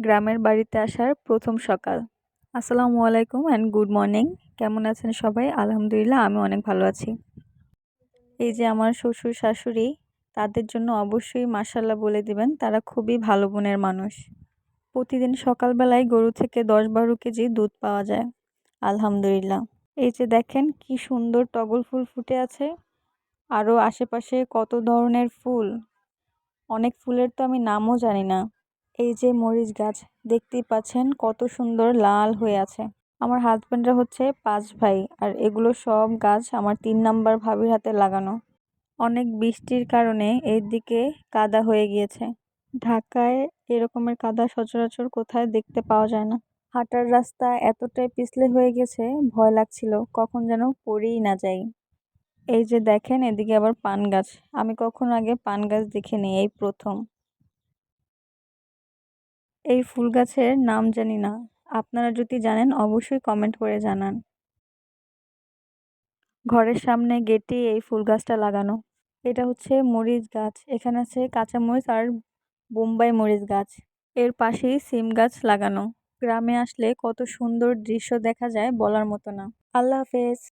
গ্রামের বাড়িতে আসার প্রথম সকাল। আসসালামু আলাইকুম অ্যান্ড গুড মর্নিং। কেমন আছেন সবাই? আলহামদুলিল্লাহ, আমি অনেক ভালো আছি। এই যে আমার শ্বশুর শাশুড়ি, তাদের জন্য অবশ্যই মাশাআল্লাহ বলে দিবেন, তারা খুবই ভালো মনের মানুষ। প্রতিদিন সকালবেলায় গরু থেকে 10-12 কেজি দুধ পাওয়া যায়, আলহামদুলিল্লাহ। এই যে দেখেন কি সুন্দর টগর ফুল ফুটে আছে, আরও আশেপাশে কত ধরনের ফুল, অনেক ফুলের তো আমি নামও জানি না। এই যে মরিচ গাছ, দেখতেই পাচ্ছেন কত সুন্দর লাল হয়ে আছে। আমার হাজবেন্ডরা হচ্ছে 5 ভাই, আর এগুলো সব গাছ আমার 3 নাম্বার ভাবির হাতে লাগানো। অনেক বৃষ্টির কারণে এর দিকে কাদা হয়ে গিয়েছে। ঢাকায় এরকমের কাদা সচরাচর কোথায় দেখতে পাওয়া যায় না। হাঁটার রাস্তা এতটাই পিছলে হয়ে গেছে, ভয় লাগছিল কখন যেন পড়েই না যাই। এই যে দেখেন এদিকে আবার পান গাছ, আমি কখনো আগে পান গাছ দেখিনি, এই প্রথম। এই ফুল গাছের নাম জানি না, আপনারা যদি জানেন অবশ্যই কমেন্ট করে জানান। ঘরের সামনে গেটে এই ফুল গাছটা লাগানো। এটা হচ্ছে মরিচ গাছ, এখানে আছে কাঁচা মরিচ আর বোম্বাই মরিচ গাছ। এর পাশেই সিম গাছ লাগানো। গ্রামে আসলে কত সুন্দর দৃশ্য দেখা যায় বলার মতো না। আল্লাহ হাফেজ।